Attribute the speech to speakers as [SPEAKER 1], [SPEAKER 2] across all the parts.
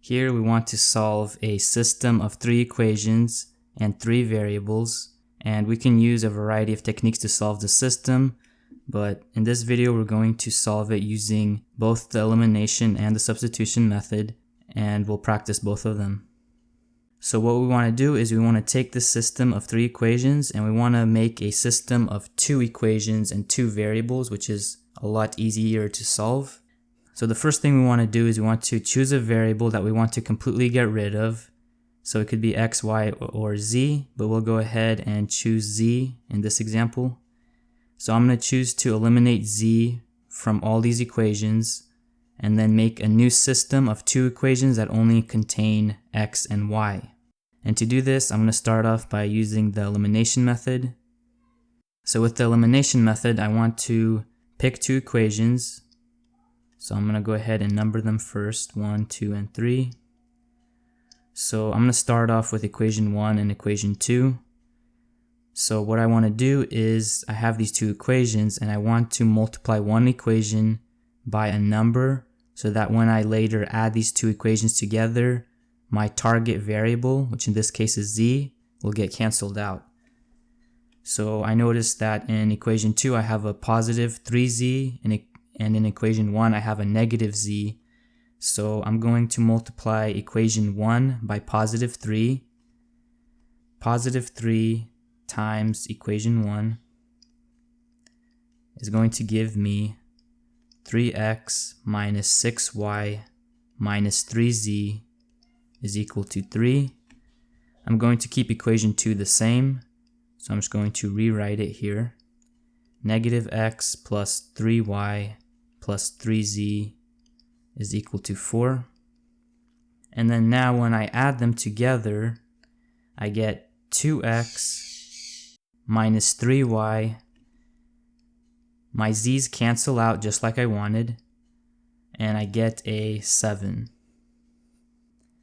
[SPEAKER 1] Here we want to solve a system of 3 equations and 3 variables, and we can use a variety of techniques to solve the system, but in this video we're going to solve it using both the elimination and the substitution method, and we'll practice both of them. So what we want to do is we want to take this system of 3 equations and we want to make a system of 2 equations and 2 variables, which is a lot easier to solve. So the first thing we want to do is we want to choose a variable that we want to completely get rid of. So it could be x, y, or z, but we'll go ahead and choose z in this example. So I'm going to choose to eliminate z from all these equations and then make a new system of 2 equations that only contain x and y. And to do this, I'm going to start off by using the elimination method. So with the elimination method, I want to pick 2 equations. So I'm going to go ahead and number them first, 1, 2, and 3. So I'm going to start off with equation 1 and equation 2. So what I want to do is I have these 2 equations and I want to multiply one equation by a number so that when I later add these 2 equations together, my target variable, which in this case is z, will get canceled out. So I noticed that in equation 2 I have a positive 3z and in equation 1 I have a negative z. So I'm going to multiply equation 1 by positive 3. Positive 3 times equation 1 is going to give me 3x minus 6y minus 3z is equal to 3. I'm going to keep equation 2 the same, so I'm just going to rewrite it here. Negative x plus 3y plus 3z is equal to 4. And then now when I add them together, I get 2x minus 3y. My z's cancel out just like I wanted, and I get a 7.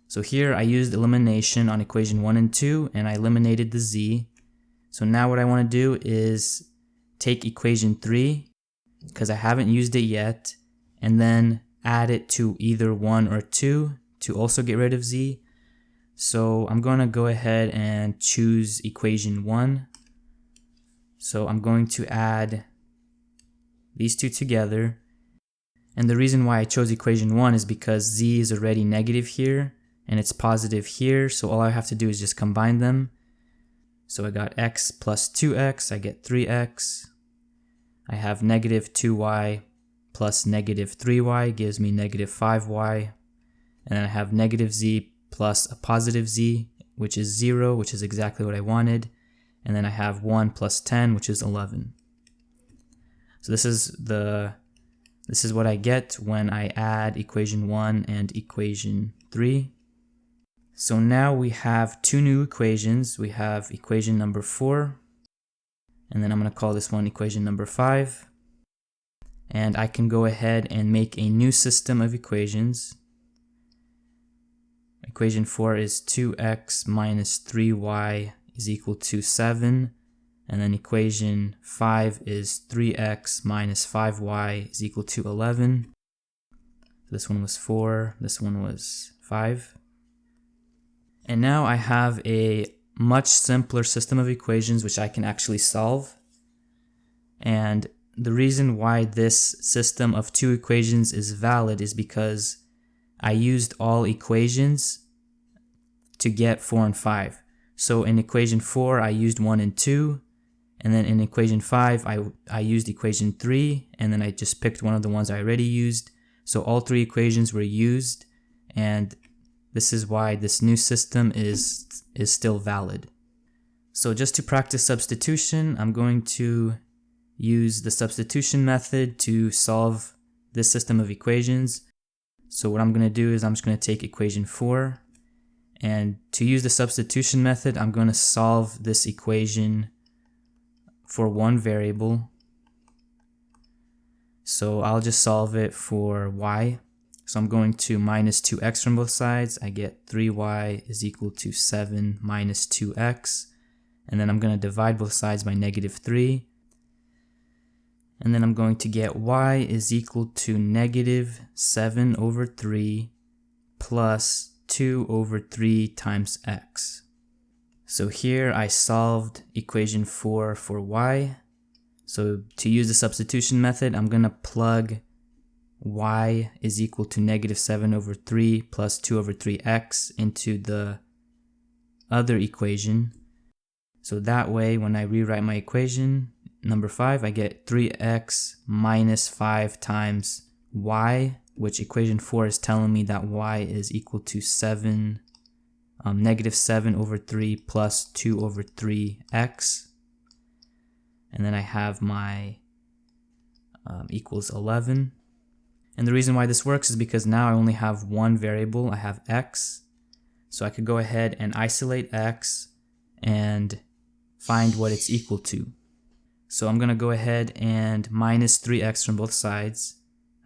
[SPEAKER 1] So here I used elimination on equation 1 and 2, and I eliminated the z. So now what I want to do is take equation 3, because I haven't used it yet, and then add it to either 1 or 2 to also get rid of z. So I'm going to go ahead and choose equation 1. So I'm going to add these 2 together. And the reason why I chose equation 1 is because z is already negative here and it's positive here. So all I have to do is just combine them. So I got x plus 2x, I get 3x. I have negative 2y plus negative 3y gives me negative 5y. And then I have negative z plus a positive z, which is 0, which is exactly what I wanted. And then I have 1 plus 10, which is 11. So this is what I get when I add equation 1 and equation 3. So now we have 2 new equations. We have equation number 4, and then I'm going to call this one equation number 5. And I can go ahead and make a new system of equations. Equation 4 is 2x minus 3y is equal to 7. And then equation 5 is 3x minus 5y is equal to 11. This one was 4, this one was 5. And now I have a much simpler system of equations which I can actually solve. And the reason why this system of 2 equations is valid is because I used all equations to get 4 and 5. So in equation 4 I used 1 and 2. And then in equation 5, I used equation 3, and then I just picked one of the ones I already used. So all 3 equations were used, and this is why this new system is still valid. So just to practice substitution, I'm going to use the substitution method to solve this system of equations. So what I'm going to do is I'm just going to take equation 4, and to use the substitution method, I'm going to solve this equation for one variable. So I'll just solve it for y. So I'm going to minus 2x from both sides. I get 3y is equal to 7 minus 2x. And then I'm going to divide both sides by negative 3. And then I'm going to get y is equal to negative 7 over 3 plus 2 over 3 times x. So here I solved equation 4 for y. So to use the substitution method, I'm going to plug y is equal to negative 7 over 3 plus 2 over 3x into the other equation. So that way, when I rewrite my equation, number 5, I get 3x minus 5 times y, which equation 4 is telling me that y is equal to negative 7 over 3 plus 2 over 3x. And then I have my equals 11. And the reason why this works is because now I only have one variable. I have x. So I could go ahead and isolate x and find what it's equal to. So I'm going to go ahead and minus 3x from both sides.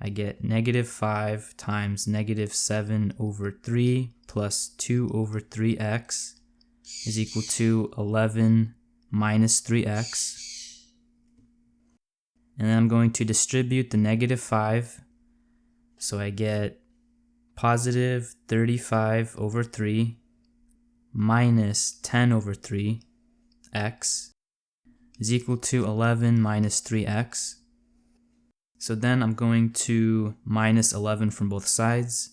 [SPEAKER 1] I get negative 5 times negative 7 over 3 plus 2 over 3x is equal to 11 minus 3x. And then I'm going to distribute the negative 5. So I get positive 35 over 3 minus 10 over 3 x is equal to 11 minus 3x. So then I'm going to minus 11 from both sides.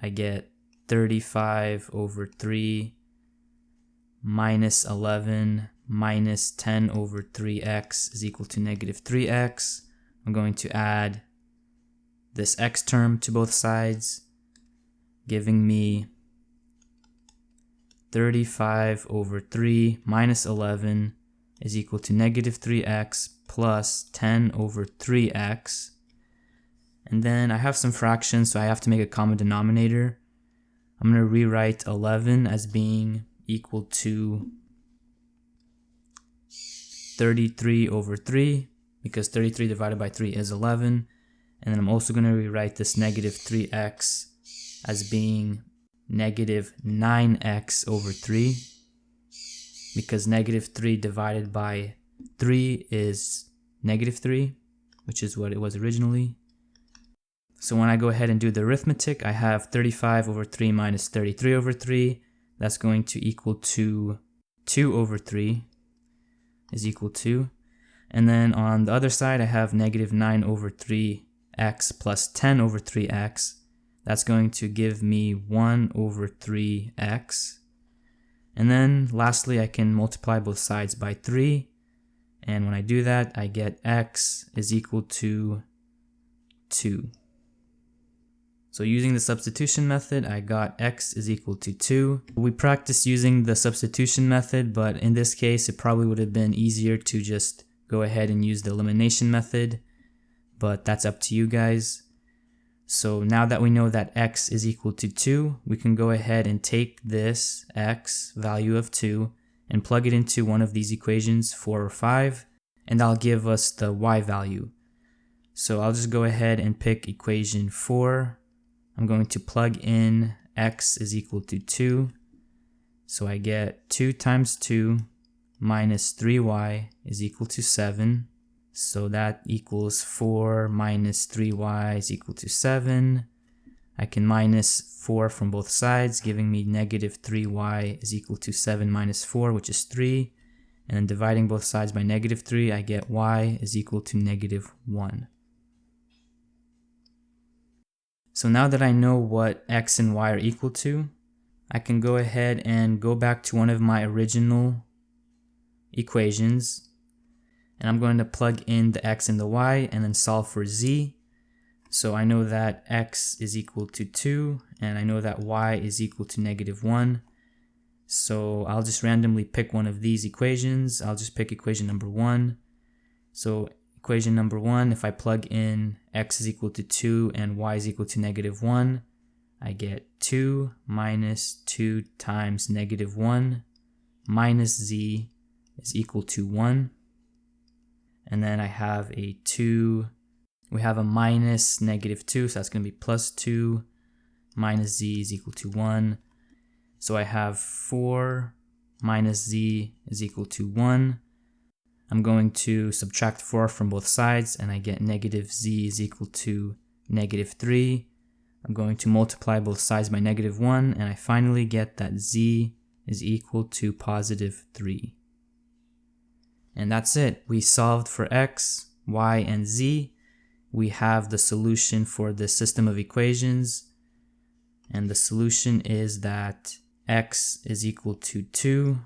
[SPEAKER 1] I get 35 over 3 minus 11 minus 10 over 3x is equal to negative 3x. I'm going to add this x term to both sides, giving me 35 over 3 minus 11 is equal to negative 3x plus 10 over 3x. And then I have some fractions, so I have to make a common denominator. I'm going to rewrite 11 as being equal to 33 over 3, because 33 divided by 3 is 11. And then I'm also going to rewrite this negative 3x as being negative 9x over 3, because negative 3 divided by 3 is negative 3, which is what it was originally. So when I go ahead and do the arithmetic, I have 35 over 3 minus 33 over 3. That's going to equal to 2 over 3 is equal to. And then on the other side, I have negative 9 over 3x plus 10 over 3x. That's going to give me 1 over 3x. And then lastly, I can multiply both sides by 3. And when I do that, I get x is equal to 2. So using the substitution method, I got x is equal to 2. We practiced using the substitution method, but in this case, it probably would have been easier to just go ahead and use the elimination method, but that's up to you guys. So now that we know that x is equal to 2, we can go ahead and take this x value of 2 and plug it into one of these equations, 4 or 5, and that'll give us the y value. So I'll just go ahead and pick equation 4. I'm going to plug in x is equal to 2. So I get 2 times 2 minus 3y is equal to 7. So that equals 4 minus 3y is equal to 7. I can minus 4 from both sides, giving me negative 3y is equal to 7 minus 4, which is 3. And then dividing both sides by negative 3, I get y is equal to negative 1. So now that I know what x and y are equal to, I can go ahead and go back to one of my original equations. And I'm going to plug in the x and the y and then solve for z. So I know that x is equal to 2 and I know that y is equal to negative 1. So I'll just randomly pick one of these equations. I'll just pick equation number 1. So equation number 1, if I plug in x is equal to 2 and y is equal to negative 1, I get 2 minus 2 times negative 1 minus z is equal to 1. And then I have a 2, we have a minus negative 2, so that's going to be plus 2 minus z is equal to 1. So I have 4 minus z is equal to 1. I'm going to subtract 4 from both sides and I get negative z is equal to negative 3. I'm going to multiply both sides by -1, and I finally get that z is equal to +3. And that's it. We solved for x, y, and z. We have the solution for this system of equations. And the solution is that x is equal to 2,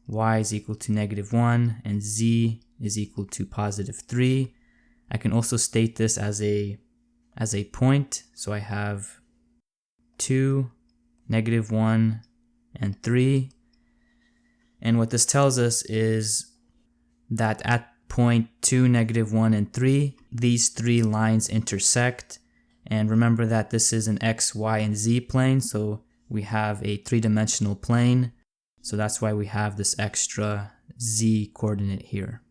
[SPEAKER 1] y is equal to -1, and z is equal to +3. I can also state this as a point. So I have 2, -1, and 3. And what this tells us is that at point 2, -1, and 3, these three lines intersect. And remember that this is an x, y, and z plane, so we have a three-dimensional plane. So that's why we have this extra z coordinate here.